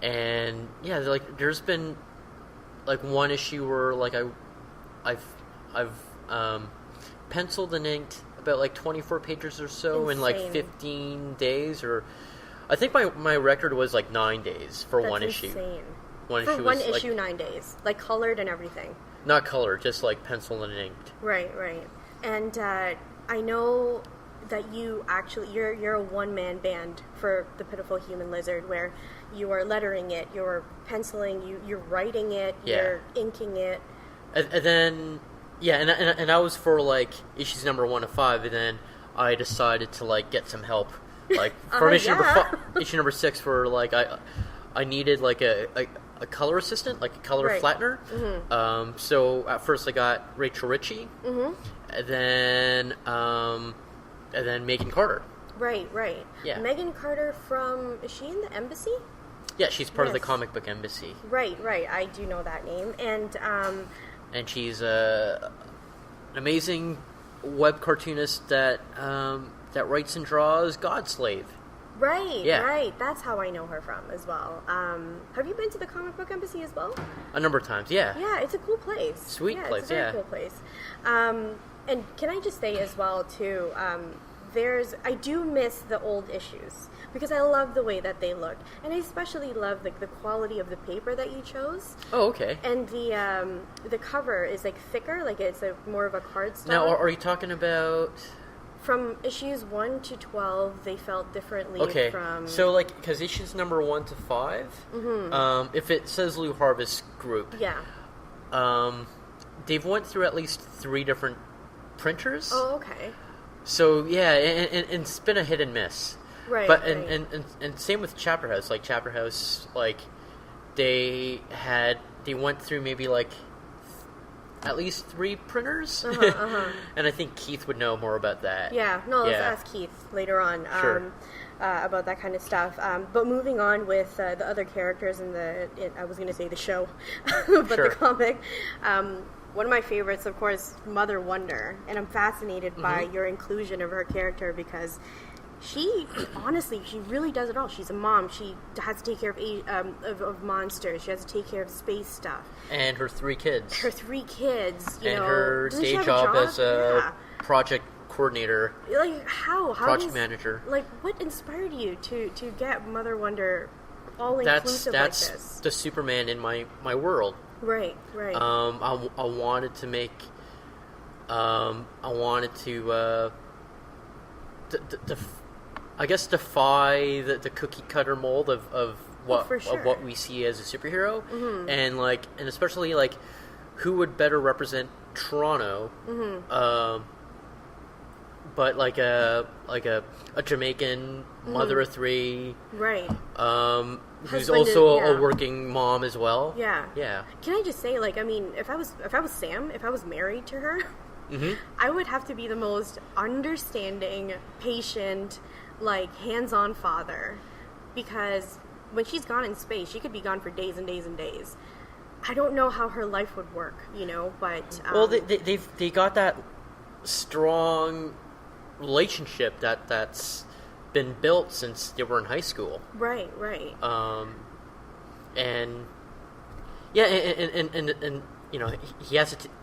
And yeah, like there's been like one issue where like I've penciled and inked about like 24 pages or so in like 15 days, or I think my record was like 9 days for one issue. Insane. One for issue one was issue, like, 9 days, like colored and everything. Not colored, just like penciled and inked. Right. And I know that you're a one-man band for the Pitiful Human-Lizard, where you are lettering it, you're penciling, you're writing it, you're inking it. And then, and that was for like issues number 1 to 5, and then I decided to like get some help, like for issue number 6, for like I needed like a color assistant, like a color flattener. Mm-hmm. So at first I got Rachel Ritchie, and then Megan Carter. Right. Yeah. Megan Carter is she in the Embassy? Yeah, she's part of the comic book Embassy. Right. I do know that name. And she's an amazing web cartoonist that writes and draws Godslave. Right. That's how I know her from as well. Have you been to the comic book Embassy as well? A number of times, yeah. Yeah, it's a cool place. Sweet place, it's a very cool place. And can I just say as well, too, I do miss the old issues, because I love the way that they look, and I especially love like the quality of the paper that you chose. Oh, okay. And the cover is like thicker, like it's more of a cardstock. Now, are you talking about from issues 1 to 12? They felt differently from. So like, because issues number 1 to 5, if it says Lou Harvest Group, they've went through at least 3 different printers. Oh, okay. So yeah, and it's been a hit and miss. Right. But and same with Chapterhouse. Like Chapterhouse, like they went through maybe like at least 3 printers. And I think Keith would know more about that. Yeah. No, let's ask Keith later on. Sure. About that kind of stuff. But moving on with the other characters I was going to say the show, but the comic. One of my favorites, of course, Mother Wonder, and I'm fascinated by your inclusion of her character, because she really does it all. She's a mom. She has to take care of monsters. She has to take care of space stuff. And her 3 kids. Her 3 kids. And her day job as a project coordinator. Like how project manager. Like, what inspired you to get Mother Wonder all inclusive like this? That's the Superman in my world. Right. I wanted to make. I wanted to. I guess defy the cookie cutter mold of what we see as a superhero, and especially like who would better represent Toronto, but like a Jamaican mother of 3, right? Who's also a working mom as well. Yeah. Can I just say, like, I mean, if I was Sam, if I was married to her, I would have to be the most understanding, patient, like, hands-on father, because when she's gone in space, she could be gone for days and days and days. I don't know how her life would work, but well, they got that strong relationship that's been built since they were in high school. Right. And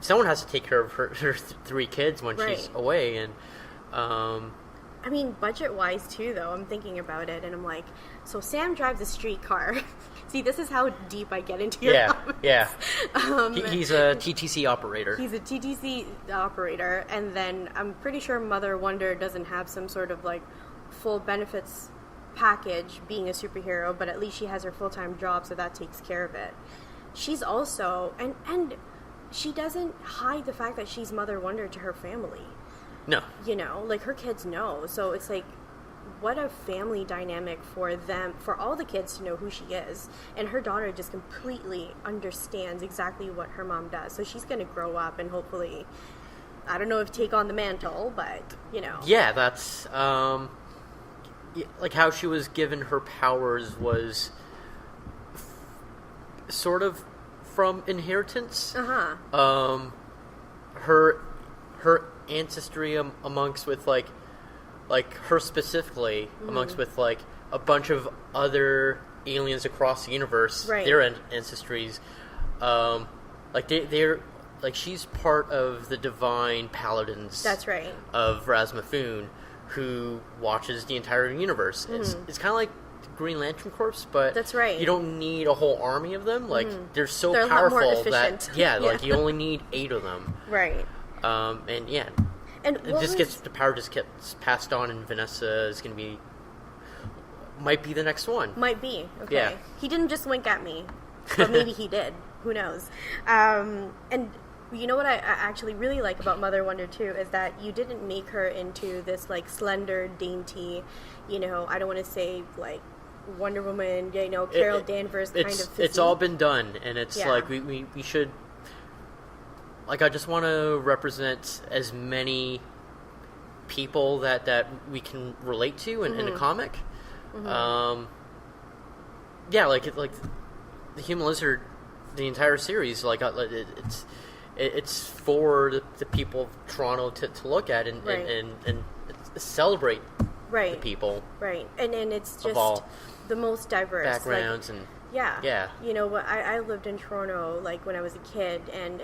someone has to take care of her 3 kids when she's away, and I mean, budget-wise too, though. I'm thinking about it, and I'm like, so Sam drives a streetcar. See, this is how deep I get into your comics. Yeah. He's a TTC operator. He's a TTC operator, and then I'm pretty sure Mother Wonder doesn't have some sort of like full benefits package being a superhero, but at least she has her full-time job, so that takes care of it. She's also and she doesn't hide the fact that she's Mother Wonder to her family. No. Like her kids know. So it's like, what a family dynamic for them, for all the kids to know who she is. And her daughter just completely understands exactly what her mom does. So she's going to grow up and hopefully, I don't know if take on the mantle, but, Yeah, that's, like how she was given her powers was sort of from inheritance. Her ancestry amongst with like her specifically amongst with like a bunch of other aliens across the universe, right. their ancestries, like they're like she's part of the divine paladins. That's right. Of Razmafoon, who watches the entire universe. It's kind of like Green Lantern Corps, but that's right. You don't need a whole army of them. Like they're a lot more powerful efficient. that like you only need 8 of them. Right. And yeah, and the power just gets passed on, and Vanessa is going to might be the next one. Might be. Okay. Yeah. He didn't just wink at me, but maybe he did. Who knows? And you know what I actually really like about Mother Wonder too is that you didn't make her into this like slender, dainty, I don't want to say like Wonder Woman, Carol Danvers kind of physique. It's all been done, and it's like we should. Like, I just want to represent as many people that we can relate to in a comic. Yeah, like the Human-Lizard, the entire series, like it's for the people of Toronto to look at and celebrate the people. Right, and it's just the most diverse backgrounds and. Yeah. You know what? I lived in Toronto like when I was a kid, and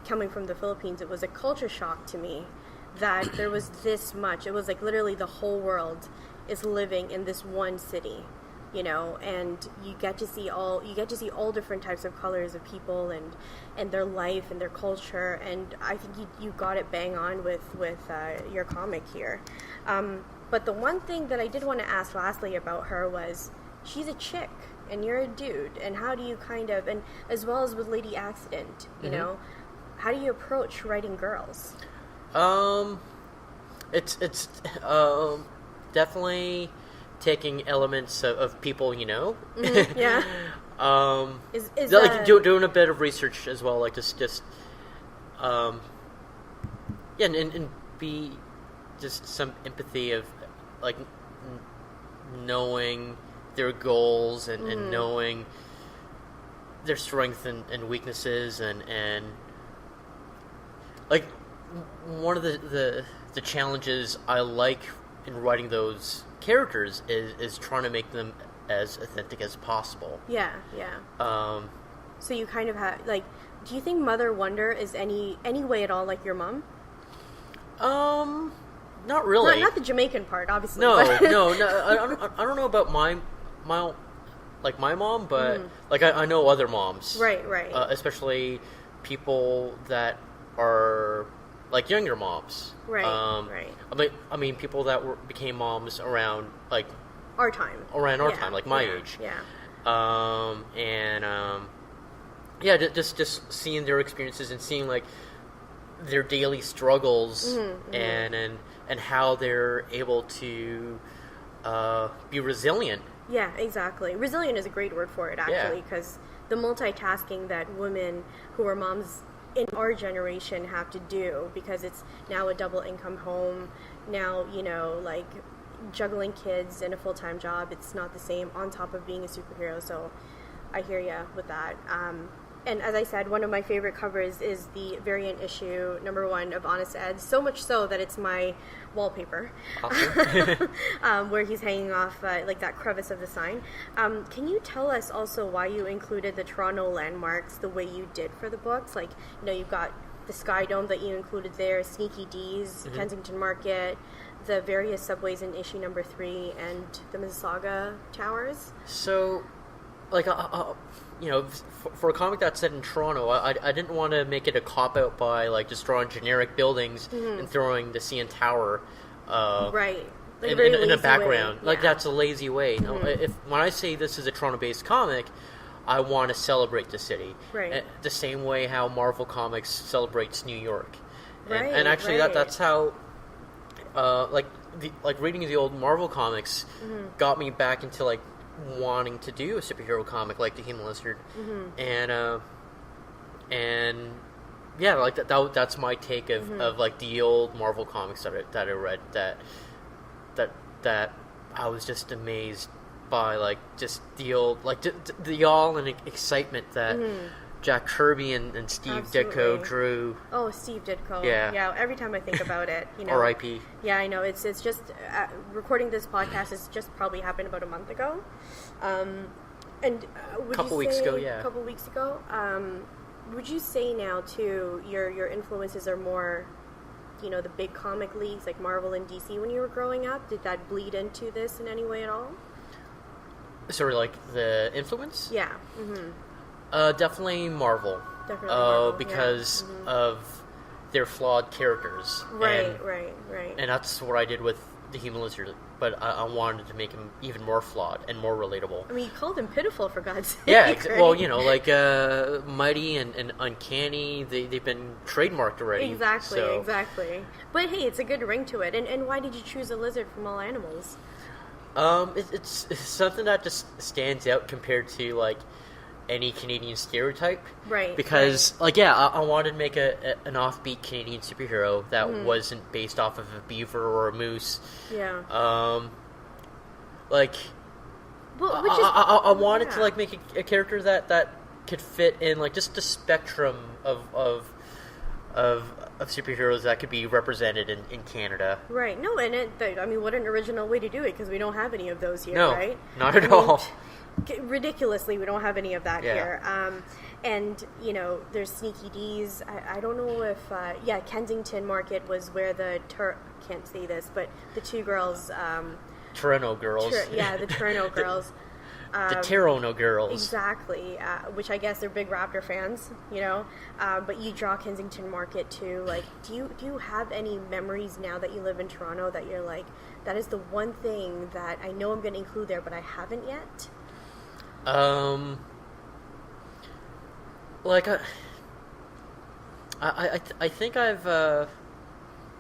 coming from the Philippines, it was a culture shock to me that there was this much. It was like literally the whole world is living in this one city, and you get to see all different types of colors of people and their life and their culture, and I think you got it bang on with your comic here. But the one thing that I did want to ask lastly about her was she's a chick. And you're a dude, and how do you and as well as with Lady Accident, how do you approach writing girls? It's definitely taking elements of people yeah. Is like doing a bit of research as well, like just and be just some empathy of like knowing their goals and knowing their strengths and weaknesses and like one of the challenges I like in writing those characters is trying to make them as authentic as possible. Yeah. So you kind of have do you think Mother Wonder is any way at all like your mom? Not really. Not the Jamaican part, obviously. No. I don't know about my mom, but like I know other moms, right. Especially people that are like younger moms, right. I mean, people that became moms around like our time, like my age, just seeing their experiences and seeing like their daily struggles and how they're able to be resilient. Yeah, exactly. Resilient is a great word for it, actually, because the multitasking that women who are moms in our generation have to do, because it's now a double income home, now, like juggling kids and a full-time job, it's not the same on top of being a superhero, so I hear ya with that. And as I said, one of my favorite covers is the variant issue #1 of Honest Ed, so much so that it's my wallpaper, awesome. Where he's hanging off like that crevice of the sign. Can you tell us also why you included the Toronto landmarks the way you did for the books? Like, you've got the Sky Dome that you included there, Sneaky D's, Kensington Market, the various subways in issue #3, and the Mississauga Towers. So, like, for a comic that's set in Toronto, I didn't want to make it a cop-out by, like, just drawing generic buildings and throwing the CN Tower right. Like in a background. Way. Like, that's a lazy way. When I say this is a Toronto-based comic, I want to celebrate the city. Right. The same way how Marvel Comics celebrates New York. Right, and actually, that's how, reading the old Marvel comics got me back into, like, wanting to do a superhero comic like the Human-Lizard, and yeah, like that's my take of like the old Marvel comics that I read that I was just amazed by, like just the old, like the awe and excitement that Jack Kirby and Steve Ditko drew. Oh, Steve Ditko. Yeah. Every time I think about it, R.I.P. Yeah, I know. It's just recording this podcast has just probably happened about a month ago, And a couple weeks ago, yeah. A couple weeks ago. Would you say now too your influences are more, the big comic leagues like Marvel and DC when you were growing up? Did that bleed into this in any way at all? Sort of like the influence? Yeah. Definitely Marvel. Definitely Marvel. Because of their flawed characters. Right. And that's what I did with the Human-Lizard, but I wanted to make him even more flawed and more relatable. I mean, you called him pitiful, for God's sake. Yeah, right? well, like Mighty and Uncanny, they've been trademarked already. Exactly. But hey, it's a good ring to it. And why did you choose a lizard from all animals? It's something that just stands out compared to, like, any Canadian stereotype. Right. Because, I wanted to make an offbeat Canadian superhero that wasn't based off of a beaver or a moose. Yeah. I wanted to, make a character that could fit in, just the spectrum of superheroes that could be represented in Canada. Right. No, and what an original way to do it, because we don't have any of those here, no, right? Not at all. Ridiculously, we don't have any of that here. And, there's Sneaky D's. I don't know if... Kensington Market was where can't say this, but the two girls... Toronto girls. The Toronto girls. The Toronto girls. Exactly. Which I guess they're big Raptor fans, but you draw Kensington Market too. Like, do you have any memories now that you live in Toronto that you're like, that is the one thing that I know I'm going to include there, but I haven't yet? I think I've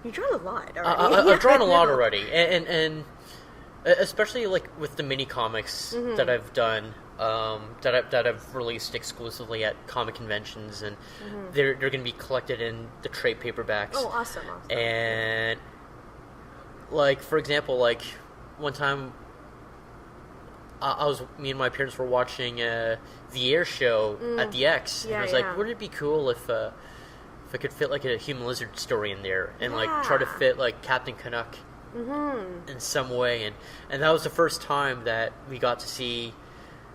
you've drawn a lot already. I've drawn a lot already, and especially with the mini comics that I've done, that I've released exclusively at comic conventions, and they're going to be collected in the trade paperbacks. Oh, awesome! And for example, one time. Me and my parents were watching the Air show at the X, and I was like, wouldn't it be cool if I could fit a Human-Lizard story in there, and try to fit Captain Canuck in some way, and that was the first time that we got to see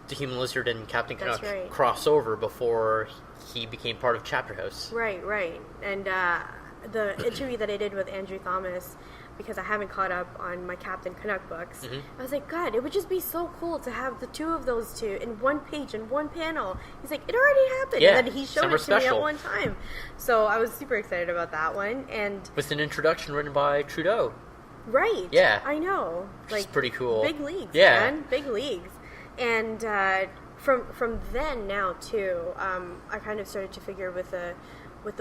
the Human-Lizard and Captain Canuck cross over before he became part of Chapterhouse. Right, and the interview that I did with Andrew Thomas, because I haven't caught up on my Captain Canuck books, I was like, God, it would just be so cool to have the two of those two in one page, in one panel. He's like, it already happened. Yeah, and then he showed it to me at one time. So I was super excited about that one. And with an introduction written by Trudeau. Right. Yeah. I know. Which is pretty cool. Big leagues, yeah. Man. Big leagues. And from then now, too, I kind of started to figure with the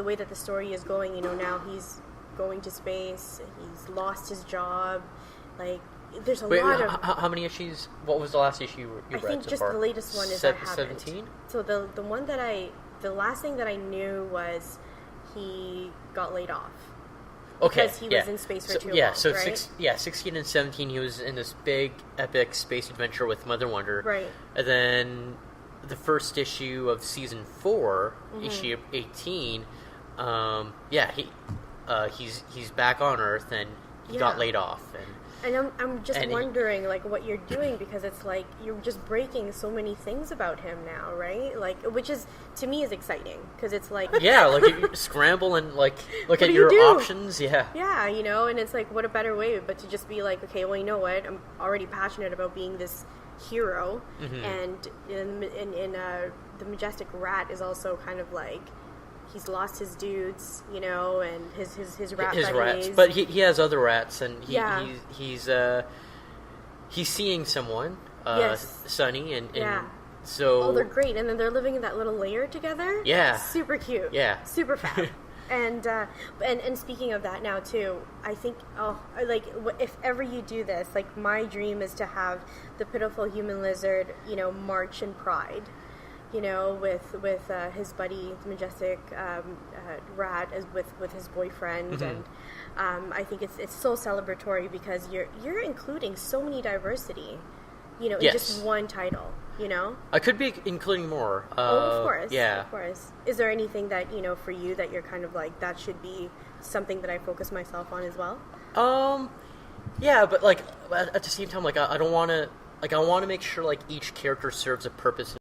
way that the story is going, now he's going to space, he's lost his job, there's a lot of... How many issues? What was the last issue you read so far? I think just the latest one is I haven't. 17? So the one that the last thing that I knew was he got laid off. Okay, because he was in space for too long, right? 16 and 17 he was in this big, epic space adventure with Mother Wonder. Right. And then the first issue of Season 4, issue 18, he's back on Earth, and he got laid off. And I'm just wondering, what you're doing, because it's you're just breaking so many things about him now, right? Which is, to me, is exciting, because it's you scramble and, look at your options, Yeah, and it's what a better way, but to just be okay, well, you know what, I'm already passionate about being this hero, and in the Majestic Rat is also kind of he's lost his dudes, and his rat buddies. Rats, but he has other rats, and he's seeing someone, Sunny, and so they're great, and then they're living in that little lair together. Yeah, super cute. Yeah, super fab. And speaking of that now too, I think if ever you do this, my dream is to have the Pitiful Human-Lizard, march in pride. With his buddy, the Majestic Rat, with his boyfriend, and I think it's so celebratory, because you're including so many diversity, in just one title, I could be including more. Of course, yeah, of course. Is there anything that for you that you're kind of that should be something that I focus myself on as well? Yeah, but at the same time, I don't want to like I want to make sure like each character serves a purpose